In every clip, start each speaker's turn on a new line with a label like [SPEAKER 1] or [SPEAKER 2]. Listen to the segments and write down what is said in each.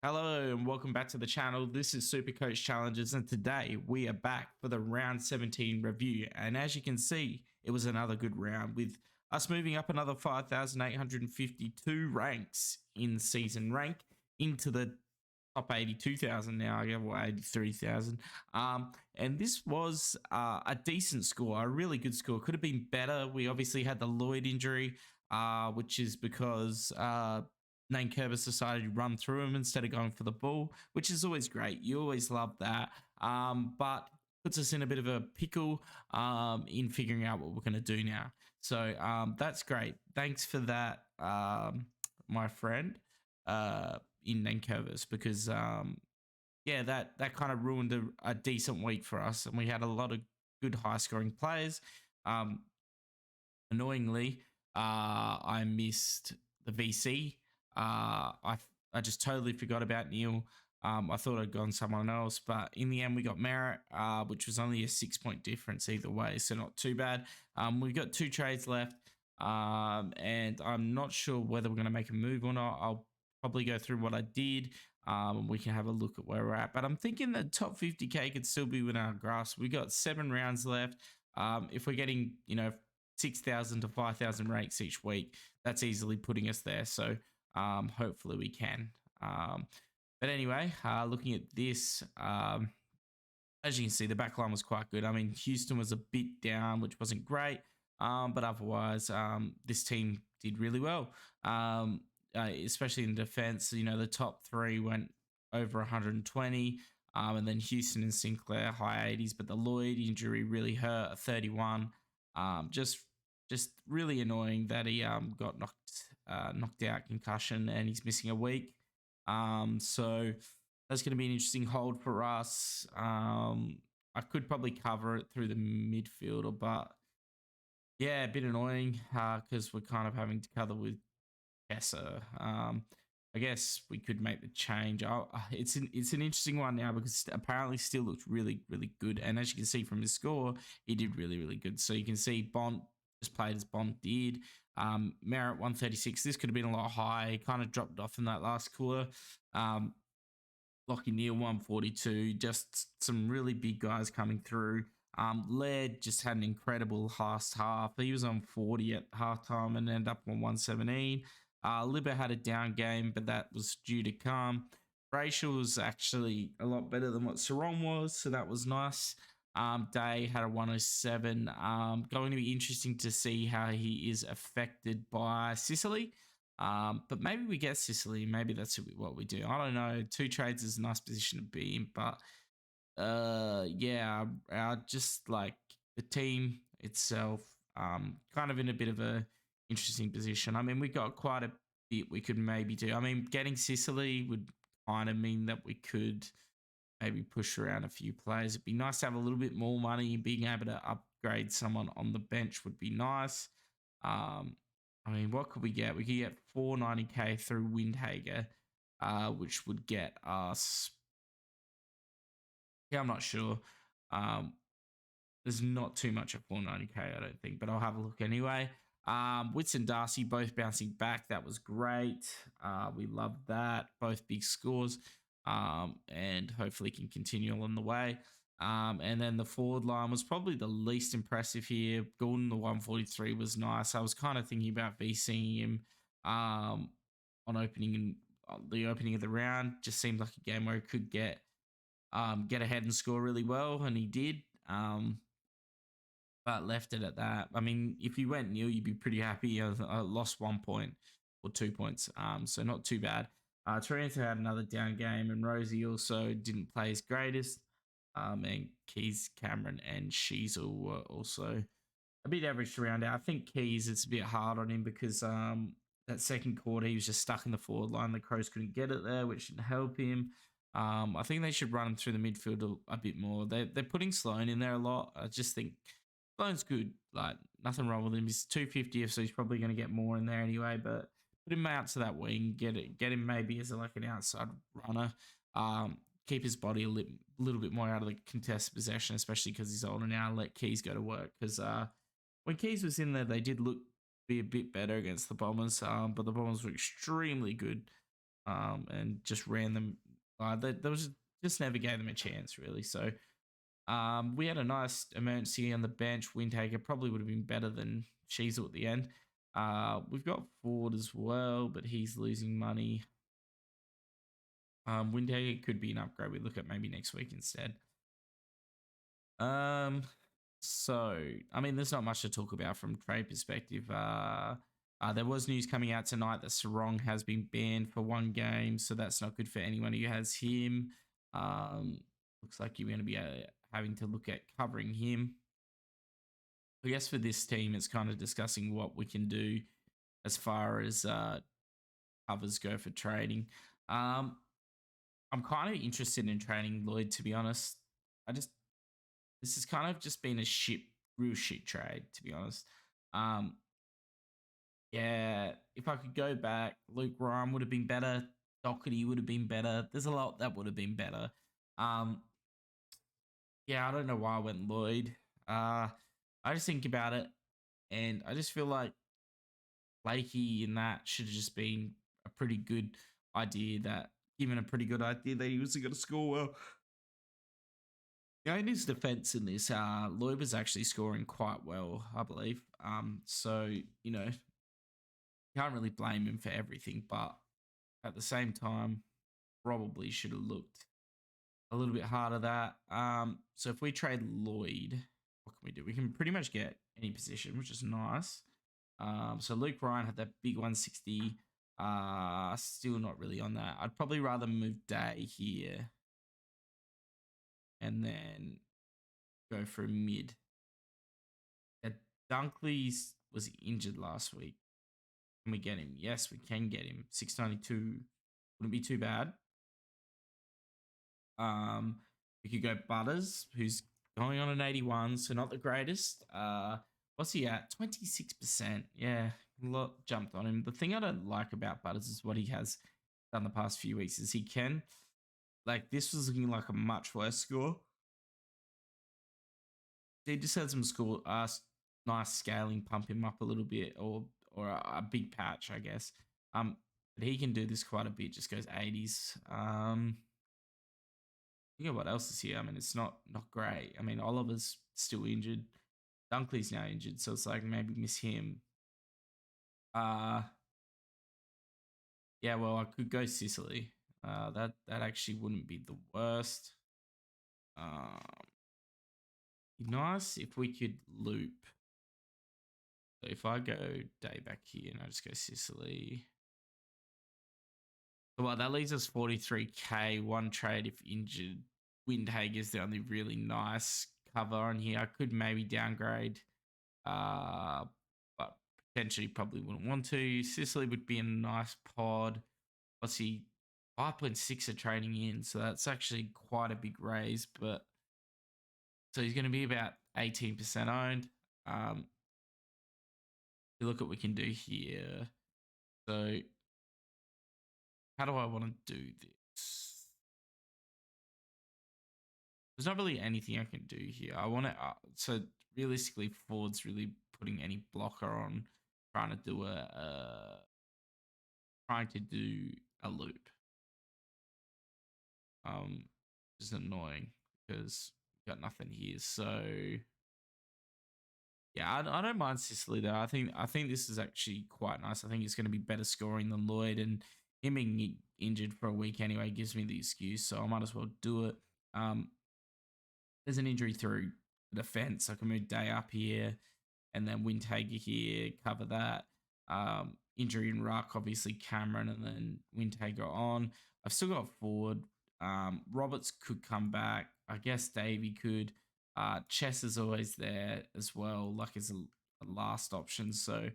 [SPEAKER 1] Hello and welcome back to the channel. This is Supercoach Challenges, and today we are back for the round 17 review. And as you can see, it was another good round with us moving up another 5,852 ranks in season rank into the top 82,000 now. I get 83,000. And this was a decent score, a really good score. Could have been better. We obviously had the Lloyd injury, which is because Nane Curvis decided to run through him instead of going for the ball, which is always great. You always love that. But puts us in a bit of a pickle in figuring out what we're going to do now. So that's great. Thanks for that, my friend, in Nane Curvis, because yeah, that kind of ruined a decent week for us, and we had a lot of good high scoring players. Um, Annoyingly, I missed the VC. I just totally forgot about Neale. I thought I'd gone someone else, but in the end we got Merrett, which was only a 6 point difference either way, so not too bad. We've got 2 trades left, and I'm not sure whether we're going to make a move or not. I'll probably go through what I did. We can have a look at where we're at, but I'm thinking the top 50k could still be within our grasp. We got 7 rounds left. If we're getting 6,000 to 5,000 ranks each week, that's easily putting us there. So hopefully we can. But anyway, looking at this, as you can see, the back line was quite good. I mean, Houston was a bit down, which wasn't great. But otherwise, this team did really well, especially in defense. The top 3 went over 120. And then Houston and Sinclair, high 80s. But the Lloyd injury really hurt, a 31. Just really annoying that he got knocked out, concussion, and he's missing a week. So that's going to be an interesting hold for us. I could probably cover it through the midfielder, but yeah, a bit annoying because we're kind of having to cover with Kessa. I guess we could make the change. It's an interesting one now because apparently still looks really, really good. And as you can see from his score, he did really, really good. So you can see Bond just played as Bond did. Merrett 136. This could have been a lot higher. Kind of dropped off in that last quarter. Lockie Neale 142. Just some really big guys coming through. Laird just had an incredible last half. He was on 40 at halftime and ended up on 117. Libba had a down game, but that was due to come. Brayshaw was actually a lot better than what Sarong was, so that was nice. Day had a 107. Going to be interesting to see how he is affected by Sicily. But maybe we get Sicily. Maybe that's what we do. I don't know. 2 trades is a nice position to be in, but yeah, just like the team itself, kind of in a bit of a interesting position. I mean, we got quite a bit we could maybe do. I mean, getting Sicily would kind of mean that we could maybe push around a few players. It'd be nice to have a little bit more money. Being able to upgrade someone on the bench would be nice. I mean, what could we get? We could get 490k through Windhager, which would get us. Yeah, I'm not sure. There's not too much at 490k, I don't think, but I'll have a look anyway. Wits and Darcy both bouncing back. That was great. We loved that. Both big scores. And hopefully can continue along the way. And then the forward line was probably the least impressive here. Gordon, the 143 was nice. I was kind of thinking about VCing him on the opening of the round. Just seemed like a game where he could get ahead and score really well, and he did. But left it at that. I mean, if you went Neale, you'd be pretty happy. I lost 1 point or 2 points, so not too bad. Toronto had another down game, and Rosie also didn't play his greatest. And Keys, Cameron, and Sheasel were also a bit average to round out. I think Keys, it's a bit hard on him because that second quarter he was just stuck in the forward line. The Crows couldn't get it there, which didn't help him. I think they should run him through the midfield a bit more. They're putting Sloan in there a lot. I just think Sloan's good. Like, nothing wrong with him. He's 250, so he's probably going to get more in there anyway. But put him out to that wing. Get him maybe as like an outside runner. Keep his body a little bit more out of the contested possession, especially because he's older now. Let Keys go to work because when Keys was in there, they did be a bit better against the Bombers. But the Bombers were extremely good and just ran them. There was just never gave them a chance really. So we had a nice emergency on the bench. Windhager probably would have been better than Sheasel at the end. We've got Ford as well, but he's losing money. Windhager could be an upgrade. We look at maybe next week instead. So I mean, there's not much to talk about from trade perspective. There was news coming out tonight that Sarong has been banned for one game, so that's not good for anyone who has him. Looks like you're going to be having to look at covering him. I guess for this team, it's kind of discussing what we can do as far as covers go for trading. I'm kind of interested in trading Lloyd, to be honest. This has kind of just been a real shit trade, to be honest. Yeah, if I could go back, Luke Ryan would have been better. Doherty would have been better. There's a lot that would have been better. Yeah, I don't know why I went Lloyd. I just think about it, and I just feel like Blakey in that should have just been a pretty good idea. Given a pretty good idea that he was going to score well. Yeah, in his defense in this, Lloyd was actually scoring quite well, I believe. So, can't really blame him for everything, but at the same time, probably should have looked a little bit harder that. So if we trade Lloyd, what can we do? We can pretty much get any position, which is nice. So Luke Ryan had that big 160. Still not really on that. I'd probably rather move Day here and then go for a mid. Dunkley was injured last week. Can we get him? Yes, we can get him. 692 wouldn't be too bad. We could go Butters, who's going on an 81, so not the greatest. What's he at? 26%. Yeah, a lot jumped on him. The thing I don't like about Butters is what he has done the past few weeks is he can, like, this was looking like a much worse score. He just had some nice scaling, pump him up a little bit, or a big patch, I guess. But he can do this quite a bit. Just goes 80s. What else is here? I mean, it's not great. I mean, Oliver's still injured. Dunkley's now injured, so it's like maybe miss him. Yeah, well, I could go Sicily. That actually wouldn't be the worst. Nice if we could loop. So if I go Day back here and I just go Sicily. Well, that leaves us 43k. One trade if injured. Windhager's the only really nice cover on here. I could maybe downgrade, but potentially probably wouldn't want to. Sicily would be a nice pod. What's he? 5.6 are trading in, so that's actually quite a big raise. But so he's going to be about 18% owned. Look at what we can do here. So how do I want to do this? There's not really anything I can do here. I want to, so realistically, Ford's really putting any blocker on trying to do a loop. Which is annoying because we've got nothing here. So yeah, I don't mind Sicily though. I think this is actually quite nice. I think it's going to be better scoring than Lloyd, and him being injured for a week anyway gives me the excuse, so I might as well do it. There's an injury through the defense. I can move Day up here, and then Windhager here, cover that. Injury in ruck, obviously Cameron, and then Windhager on. I've still got Ford. Roberts could come back. I guess Davey could. Chess is always there as well, like as a last option. So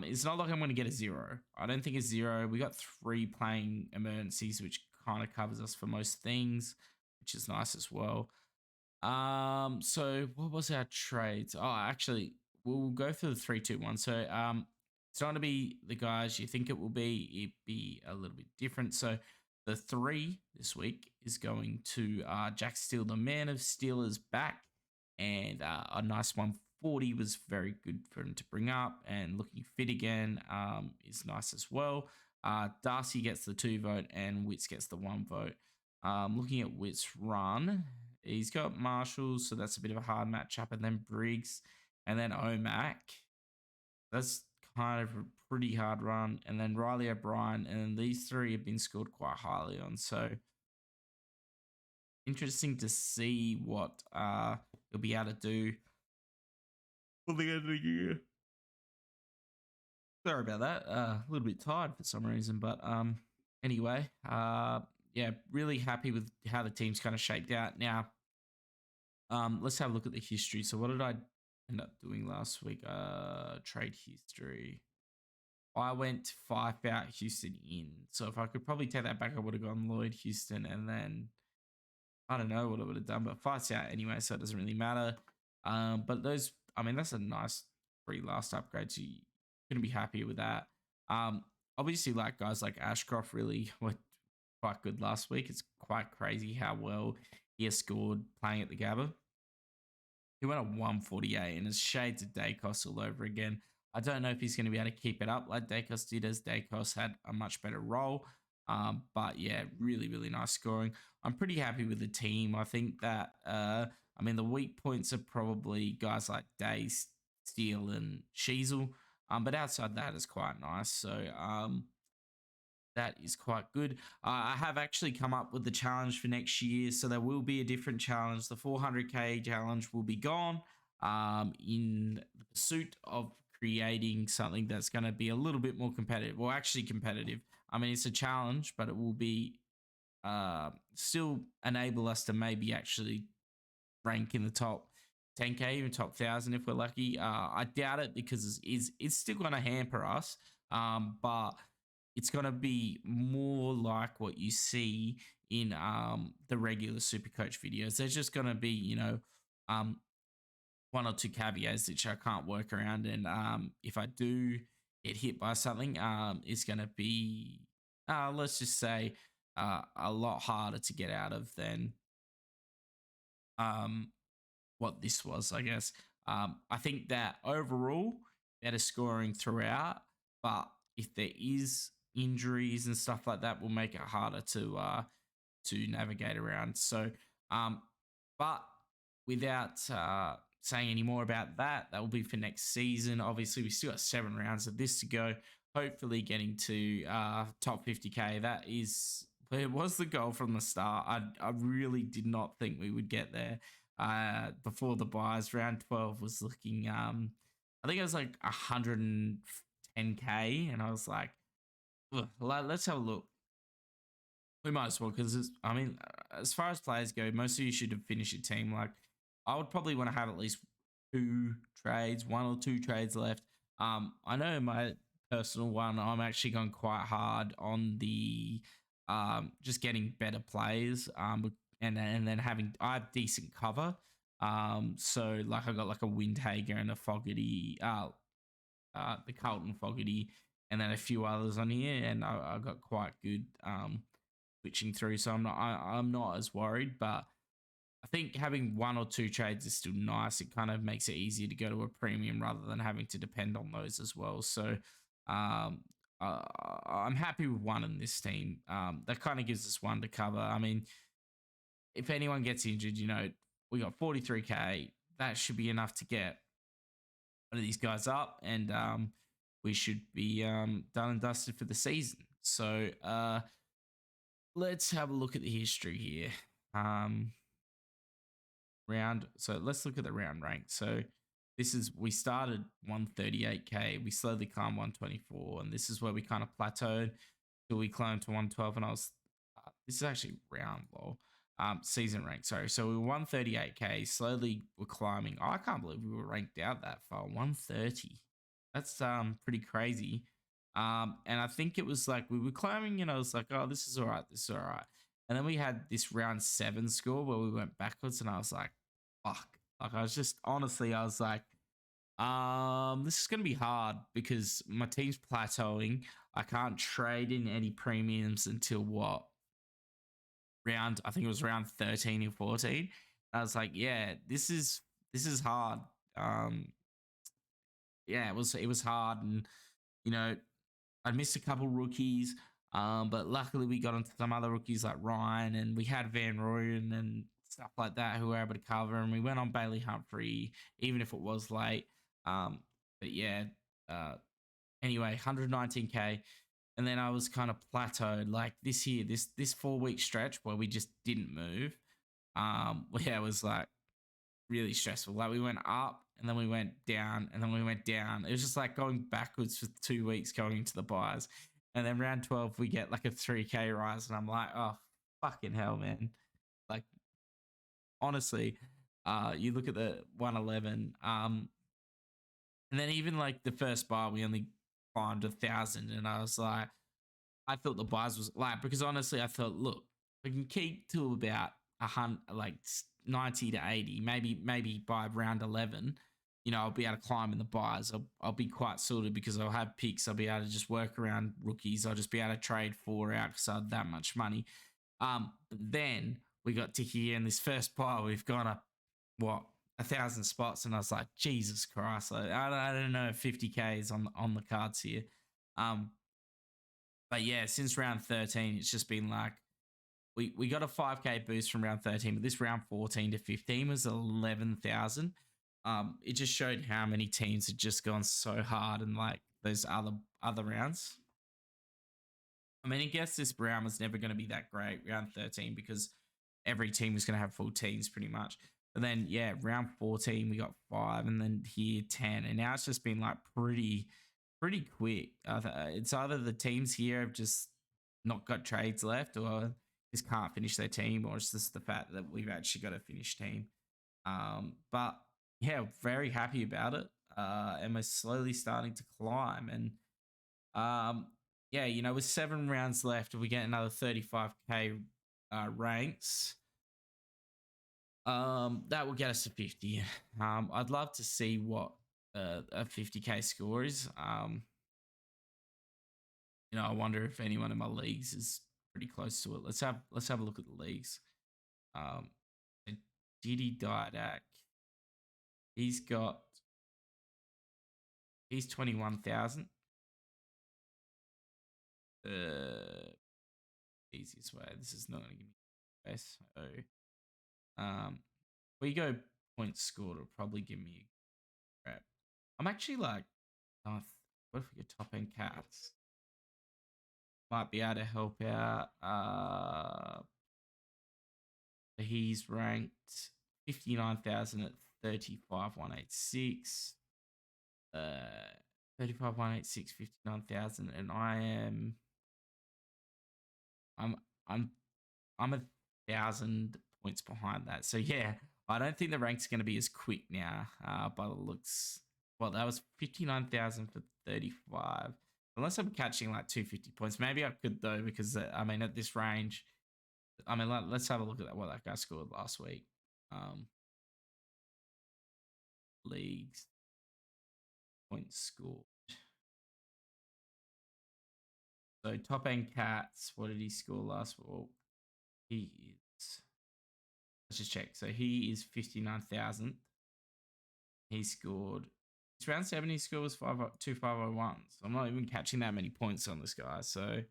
[SPEAKER 1] it's not like I'm going to get a 0. I don't think it's 0. We got 3 playing emergencies, which kind of covers us for most things, which is nice as well. So what was our trades? Oh, actually, we'll go through the 3-2-1. So it's not going to be the guys you think it will be. It'd be a little bit different. So the 3 this week is going to Jack Steele. The Man of Steel is back, and a nice 140 was very good for him to bring up, and looking fit again is nice as well. Darcy gets the 2 vote and Wits gets the 1 vote. Looking at Wits' run, he's got Marshall, so that's a bit of a hard matchup, and then Briggs, and then Omac. That's kind of a pretty hard run, and then Riley O'Brien, and these 3 have been scored quite highly on. So interesting to see what he'll be able to do for the end of the year. Sorry about that. A little bit tired for some reason, but anyway, yeah, really happy with how the team's kind of shaped out. Now, let's have a look at the history. So what did I end up doing last week? Trade history. I went 5 out, Houston in. So if I could probably take that back, I would have gone Lloyd, Houston, and then I don't know what I would have done, but 5's out anyway, so it doesn't really matter. But those, I mean, that's a nice 3 last upgrade, so you couldn't be happier with that. Obviously, like guys like Ashcroft really were quite good last week. It's quite crazy how well he has scored playing at the Gabba. He went at 148 and it's shades of Dacos all over again. I don't know if he's going to be able to keep it up like Dacos did, as Dacos had a much better role. But yeah, really, really nice scoring. I'm pretty happy with the team. I think that, I mean, the weak points are probably guys like Day, Steele, and Sheasel. But outside that is quite nice. So that is quite good. I have actually come up with the challenge for next year. So there will be a different challenge. The 400K challenge will be gone in the pursuit of creating something that's going to be a little bit more competitive. Well, actually competitive. I mean, it's a challenge, but it will be still enable us to maybe actually rank in the top 10K, even top 1,000 if we're lucky. I doubt it because it's still going to hamper us, but it's going to be more like what you see in the regular Supercoach videos. There's just going to be, you know, 1 or 2 caveats which I can't work around. And if I do get hit by something, it's going to be, let's just say, a lot harder to get out of than what this was, I guess. I think that overall, better scoring throughout, but if there is injuries and stuff like that, will make it harder to navigate around. So, but without saying any more about that, that will be for next season. Obviously, we still got 7 rounds of this to go. Hopefully, getting to top 50K. That is, it was the goal from the start. I really did not think we would get there. Before the buys, round 12 was looking, I think it was like 110K, and I was like, let's have a look. We might as well, because I mean, as far as players go, most of you should have finished your team. Like, I would probably want to have at least 2 trades, 1 or 2 trades left. I know my personal one, I'm actually going quite hard on the just getting better players, and then I have decent cover. So like I got like a Windhager and a Fogarty, the Carlton Fogarty, and then a few others on here, and I got quite good switching through. So I'm not as worried, but I think having 1 or 2 trades is still nice. It kind of makes it easier to go to a premium rather than having to depend on those as well. So I'm happy with 1 in this team. That kind of gives us 1 to cover. I mean, if anyone gets injured, you know, we got 43K. That should be enough to get one of these guys up, and we should be done and dusted for the season. So let's have a look at the history here. So let's look at the round rank. So we started 138K, we slowly climbed 124, and this is where we kind of plateaued till we climbed to 112. And this is actually round low, season rank. Sorry. So we were 138K, slowly we're climbing. I can't believe we were ranked out that far, 130. That's pretty crazy. And I think it was like we were climbing, and I was like, oh, this is all right. This is all right. And then we had this round 7 score where we went backwards, and I was like, fuck. Like, I was like, this is going to be hard because my team's plateauing. I can't trade in any premiums until what? I think it was round 13 or 14. I was like, yeah, this is hard. Yeah, it was hard. And, you know, I missed a couple rookies, but luckily we got onto some other rookies like Ryan, and we had Van Rooyen and stuff like that who were able to cover, and we went on Bailey Humphrey, even if it was late. But yeah, uh, anyway, 119k, and then I was kind of plateaued. Like this year, this 4 week stretch where we just didn't move. Yeah, it was like really stressful. Like we went up and then we went down and then we went down. It was just like going backwards for 2 weeks going into the buys. And then round 12, we get like a 3K rise. And I'm like, oh, fucking hell, man. Like, honestly, you look at the 111, and then even like the first bar, we only climbed 1,000. And I was like, I thought the buys was like, because honestly, I thought, look, we can keep to about 100, like 90 to 80, maybe by round 11, I'll be able to climb in the buys. I'll be quite sorted because I'll have picks. I'll be able to just work around rookies. I'll just be able to trade 4 out because I had that much money. But then we got to here in this first buy, we've gone up, what, 1,000 spots, and I was like, Jesus Christ, I don't know if 50k is on the cards here. But yeah, since round 13, it's just been like we got a 5k boost from round 13, but this round 14 to 15 was 11,000. It just showed how many teams had just gone so hard in like those other rounds. I mean, I guess this round was never going to be that great, round 13, because every team was going to have full teams pretty much. But then, yeah, round 14, we got 5, and then here 10. And now it's just been like pretty quick. It's either the teams here have just not got trades left or just can't finish their team, or it's just the fact that we've actually got a finished team. But yeah, very happy about it. And we're slowly starting to climb. And yeah, with 7 rounds left, if we get another 35k ranks, that will get us to 50. I'd love to see what a 50k score is. I wonder if anyone in my leagues is pretty close to it. Let's have a look at the leagues. Diddy Didak, he's 21,000. Easiest way. This is not going to give me space. So, we go points scored, it'll probably give me crap. I'm actually like, what if we get top end cats? Might be able to help out. He's ranked 59,000 at 35,186. 35,186, 59,000, and I'm 1,000 points behind that. So yeah, I don't think the rank's going to be as quick now. By the looks, well, that was 59,000 for 35. Unless I'm catching like 250 points, maybe I could though, because at this range, let's have a look at what that guy scored last week. Leagues points scored. So top end cats, what did he score last week? Well, he is. Let's just check. So he is 59,000. He scored. It's round 7. He scores 2,501. So I'm not even catching that many points on this guy. So,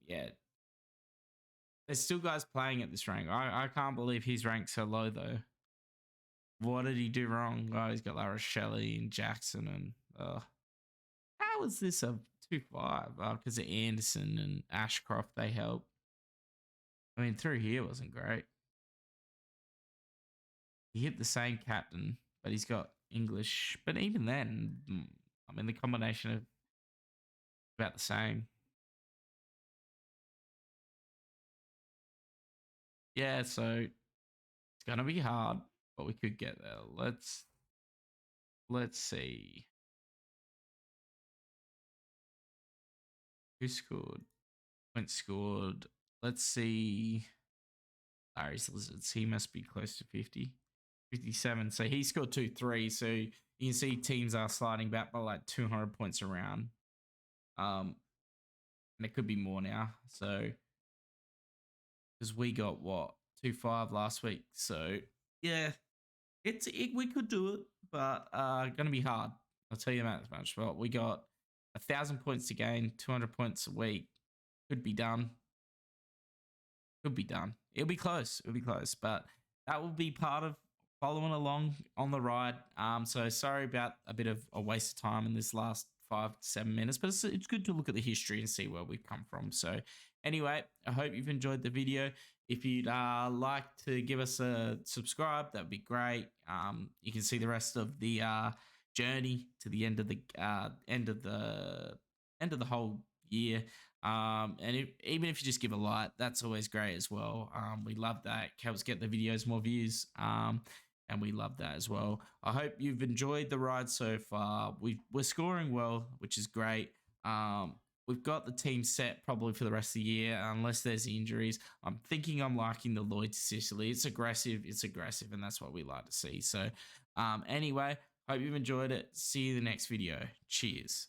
[SPEAKER 1] yeah. There's still guys playing at this rank. I can't believe he's ranked so low though. What did he do wrong? Oh, he's got Lara Shelley and Jackson and how is this a 2-5? Because of Anderson and Ashcroft, they help. I mean, through here wasn't great. He hit the same captain, but he's got English. But even then, the combination of about the same. Yeah, so it's gonna be hard, but we could get there. Let's see. Who scored? Points scored. Let's see. Larry's Lizards. He must be close to 50. 57. So he scored 2-3. So you can see teams are sliding back by like 200 points around. And it could be more now. So because we got what 2-5 last week. So yeah, we could do it, but gonna be hard. I'll tell you that much. But we got 1,000 points to gain, 200 points a week. Could be done. Could be done. It'll be close. It'll be close, but that will be part of following along on the ride. So sorry about a bit of a waste of time in this last 5 to 7 minutes, but it's good to look at the history and see where we've come from. So anyway, I hope you've enjoyed the video. If you'd like to give us a subscribe, that'd be great. You can see the rest of the journey to the end of the end of the whole year. And even if you just give a like, that's always great as well. We love that. Helps get the videos more views. And we love that as well. I hope you've enjoyed the ride so far. We're scoring well, which is great. We've got the team set probably for the rest of the year, unless there's injuries. I'm thinking I'm liking the Lloyd to Sicily. It's aggressive, and that's what we like to see. So anyway, hope you've enjoyed it. See you in the next video. Cheers.